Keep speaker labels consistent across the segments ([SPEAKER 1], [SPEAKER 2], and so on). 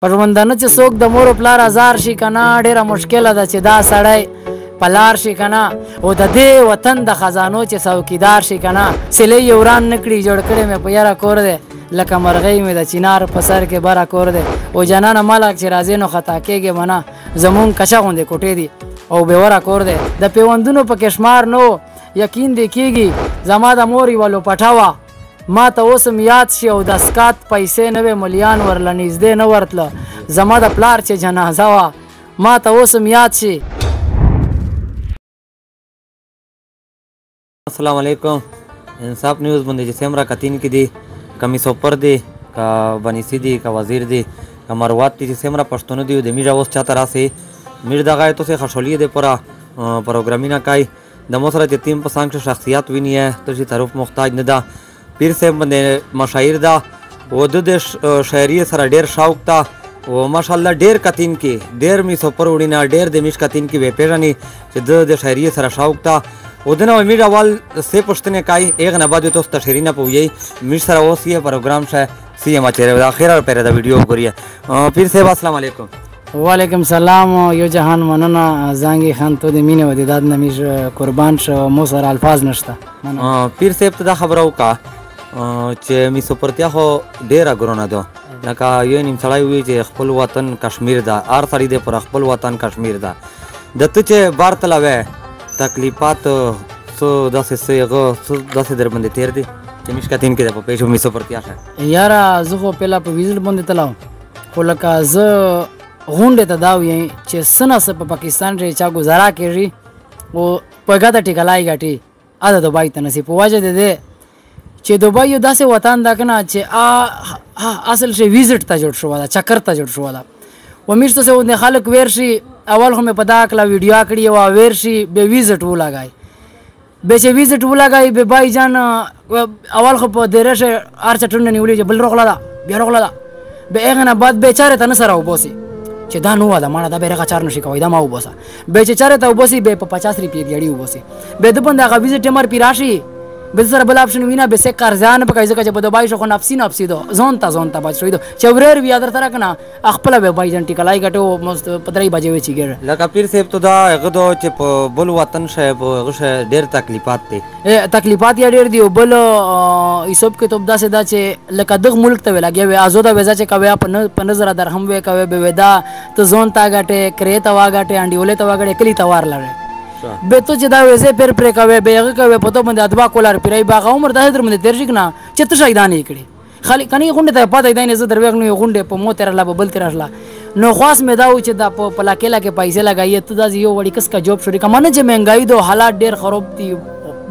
[SPEAKER 1] پروندنه چې څوک د مور پلار ازار شي کنه ډیره مشکله ده چې دا سړی پلار شي کنه او د دې وطن د خزانو چې څوکیدار شي کنه سلی یې وران نه کړي جوړ کړی مې په یاره کور دی لکه مرغۍ مې د چینار په سر کې بره کور دی او جانانه ملک چې راځې نو خطا کېږي منه زمونږ کچه غوندې کوټې دي او بېوره کور دی د پیوندونو پکې شمار نه یقین دې کېږي زما د مور یوه لوپټه وه ما ته اوس هم یاد شي او د سکات پیسې نوې ملیان ورله نږدې نه ورتله زما د پلار چې جنازه وه ما ته اوس هم یاد شي.
[SPEAKER 2] السلام علیکم. انصاف نیوز باندې چې سیمرا کتین کې دي کمی سوپر دی که بنیسی دی که وزیر دی که مروات دی چې سیمرا پښتون دی د میرا اوس چاته راسي میر دغه تو سے خوشحالی دی پورا پروګرامینا کای د مو سره چې تیم په څنګه شخصیت ویني ته چې تعارف محتاج نه ده پیر صاحب باندې مشاعر ده او د شاعري سره ډیر شوق ده او ماشاءالله ډیر کتین کې ډیر می سوپر وړینا ډیر د میش کتین کې وې پیژني چې د شاعري سره شوق ده ودنه امید اول سے پښتنه کای ایک نه بعد تو تشریح نه پوي میر سره اوس یې پروګرام شه سی ما چیرې د اخر پر دا ویډیو غوړیا پیر صاحب السلام علیکم.
[SPEAKER 1] وعلیکم سلام یو جهان مننه زانګي خان ته د مینې و د داد نمیش قربان شو مو سره الفاظ نشته.
[SPEAKER 2] پیر صاحب ته دا خبره وکا چې می سپورتیا خو ډیره ګرونه ده لکه یو نیم سړی وي چې خپل وطن کشمیر ده هر سړی دی پر خپل وطن کشمیر ده د ته چې بار تلوي تکلیفات څو داسې څه داسې در باندې تیر دي چې مشکاتین کې په پیښو می سپورتیا شه
[SPEAKER 1] یاره زه خو پیلا په ویزټ باندې تلاو خو لکه زه غونډې ته دا ویم چې څه نه څه په پاکستان کې چا ګزاره کېږي او په ګټه ټیکلای ګټي اده دوبای ته نصیب په وجه دی چې دوبای یو داسې وطن ده که نه چې اصل شي ویزټ ته جوړ شوی ده چکر ته جوړ شوی ده و میش ته څه خلک ویر شي اول خو مې په دا کله ویډیو کړي او ویر شي به ویزټ ولګای به چې ویزټ ولګای به بای جان اول خو په دیره شه هر چټونه نیولې بل روغلا ده بیا روغلا ده به هغه نه بعد بیچاره ته نه سره وبوسي چې دا نو ده مانه دا بیرغه چار نشي کوي دا ما وبوسه به چې چاره ته وبوسي به په 50 روپیه دیړي وبوسي به د بند هغه ویزټ مر پیراشي به سره بل اپشن وینا به سه قرضان په کایزه چې په دوبای شو خو نفسي دو زون ته بچ شوی دو چوریر بیا در تر کنه خپل به بای جن ټیکلای غټو مست پدرای بجې وچی ګر
[SPEAKER 2] لکه پیر صاحب ته دا هغه دو چې په بل وطن شه هغه ډیر تکلیفات دي
[SPEAKER 1] تکلیفات یې ډیر دی او بل ایسوب کې توپ داسې دا چې لکه دغه ملک ته لګي وي آزاده وځه چې کوي په نظر درهم وې کوي به ودا ته زون تا غټه کرے تا واغټه انډیولې تا واغټه کلی توار لړ به تو چې دا وځه پر پر کوي به هغه کوي په تو باندې ادبا کولار پیرای باغ عمر د حضرت باندې ترجیک نه چې ته شایدانې کړي خالي کني غونډه ته پاتې دای نه زه دروغ نه غونډه په مو تر لا بل تر لا نو خاص مې دا و چې دا په پلاکېلا کې پیسې لګایې ته دا یو وړي کس کا جوب شوري کمنه چې مهنګای دو حالات ډیر خراب دي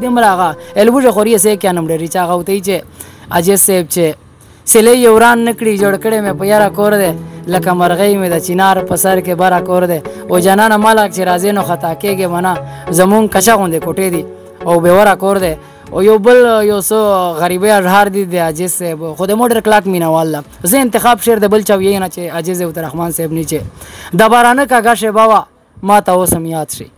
[SPEAKER 1] دمراغه الوجه خوري سه کې نم ډېری چا غوتې چې اجه سیب چې سلی یې وران نه کړي جوړ کړی مې په یاره کور دی لکه مرغۍ مې د چینار په سر کې بره کور دی او جانانه ملک چې راځې نو خطا کېږي منه زمونږ کچه غوندې کوټې دي او بېوره کور دی او یو بل یو څو غریبۍ اژهار دي د عاجز صاحب خو د موډر کلاک مینهوال ده زه انتخاب شعر د بل چا ویې نه چې عاجز عبدالرحمن صاحب نیچې د بارانه کاږه شیبه وه ما ته اوس هم یاد شي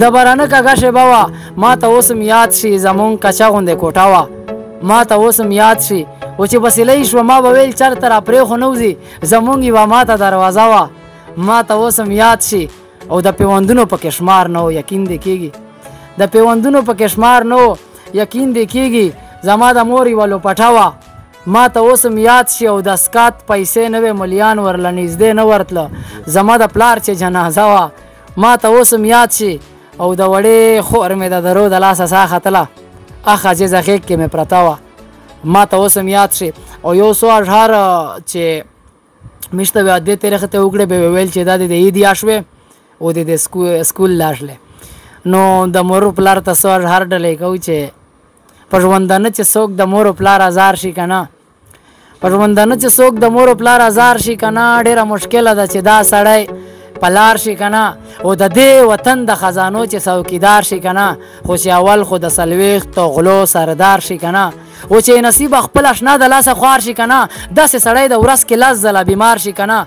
[SPEAKER 1] د بارانه کاږه شیبه وه ما ته اوس هم یاد شي زمونږ کچه غوندې کوټه وه ما ته اوس هم یاد شي و چې وسیله شو ما به ویل چرته را پرې خو نه وځي زمونږ یوه ماته دروازه وه ما ته اوس هم یاد شي او د پیوندونو پکې شمار نه و یقین دې کېږي د پیوندونو پکې شمار نه و یقین دې کېږي زما د مور یوه لوپټه وه ما ته اوس هم یاد شي او د سکات پیسې نوې ملیان ورله نږدې نه ورتله زما د پلار چې جنازه وه ما ته اوس هم یاد شي او د وړې خور مې د درو د لاسه ساه ختله اخ عجیزه غېږ کې مې پرته وه ما ته اوس هم یاد شي او یو څو اژهار چې موږ ته به دې تاریخ ته وکړې به ویل چې دا د عید یا شوې او د سکول لاړلې نو د مور پلار ته څو اژهار ډلې کوو چې په ژوندانه چې څوک د مور پلار ازار شي که نه په ژوندانه چې څوک د مور پلار ازار شي که نه ډېره مشکله ده چې دا سړی پلار شي که نه او د دې وطن د خزانو چې څوکیدار شي که نه خو چې اول خو د څلوېښتو غلو سردار شي که نه او چې نصیب خپل اشنا د لاسه خوار شي که نه داسې سړی د ورځ کې لس ځله بیمار شي که نه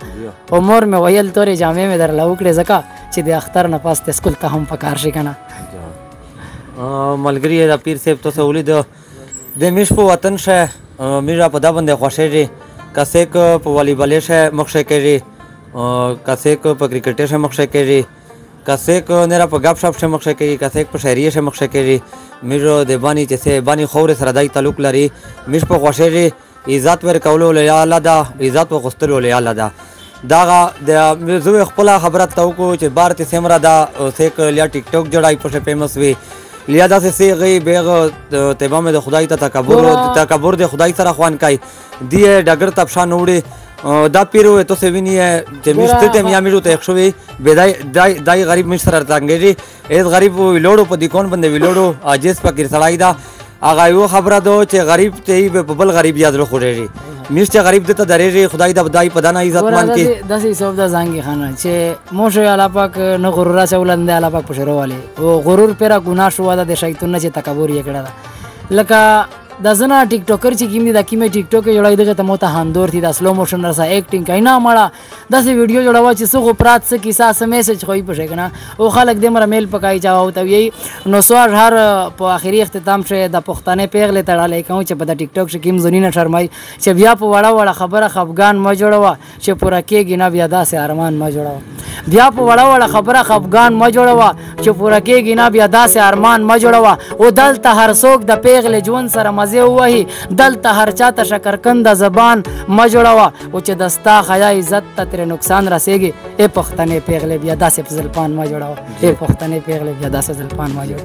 [SPEAKER 1] او مور مې ویل تورې جامې مې درله وکړې ځکه چې د اختر نه پس د سکول ته هم پکار شي که نه
[SPEAKER 2] ملګري د پیر صاحب تاسو ولید د میش په وطن شه میرا په دا باندې خوښېږي کسیک په والیبال شه مخشه کېږي کسیک په کرکټ شه مخشه کېږي کسیک نره په غاب شپ شه مخشه کېږي کسیک په شاعري شه مخشه کېږي میرو د بانی چې سه بانی خور سره دای تعلق لري مش په خوشې عزت ور کولو له الله دا عزت و غستلو له الله دا دا د زو خپل خبره تو کو چې بارت سیمرا دا سیک لیا ټیک ټاک جوړای په فیمس وی لیا دا سه غي بیغ تبه مې د خدای ته تکبر د خدای سره خوان کای دی ډګر تپشان وړي دا پیرو تو سه ویني چې مشته میا میرو ته خشوي بدای دای غریب مشر ترانګي ایز غریب ویلوړو په دکان باندې ویلوړو عاجز پکې سړای دا هغه یو خبره دو چې غریب ته په بل غریب یاد رخوږي میشته غریب دته درېږي خدای د بدای په دانه عزت مان کې
[SPEAKER 1] داسې سوب د زنګي خانه چې موشه الله پاک نه غرور چولند الله پاک پښروالي او غرور پیرا ګناه شو د شیطان نه چې تکبر یې کړه لکه د زنا ټیک ټاکر چې کیمه د کیمه ټیک ټاک جوړای دغه ته موته هاندور تي د سلو موشن رسا ایکټینګ کینا مړه داسې ویډیو جوړاوه چې څو پرات څه کیسه سم میسج خوې پښه کنه او خلک دې مر میل پکای چاو ته وی نو سوار هر په اخري اختتام شه د پښتنې پیغله تړلې کوم چې په د ټیک ټاک شه کیم زونی نه شرمای چې بیا په وړه خبره خفغان ما جوړوا چې پورا کېږي نه بیا داسې ارمان ما جوړوا بیا په وړه خبره خفغان ما جوړوا چې پورا کېږي نه بیا داسې ارمان ما جوړوا او دلته هر څوک د پیغله ژوند سره مزه وهي دلته هر چاته شکرکند زبان ما جوړوا او چې دستا خیا عزت ته تر نقصان رسېږي اے پښتنې پیغله بیا داسې زلپان ما جوړوا اے پښتنې پیغله بیا داسې زلپان ما جوړ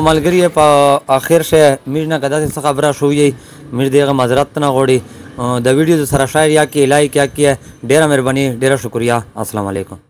[SPEAKER 2] ملګری په اخر شه میر نه کدا څه خبره شوې میر دغه معذرت نه غوړي د ویډیو سره شایر یا کې لایک یا کې ډیره مهرباني ډیره شکریا السلام علیکم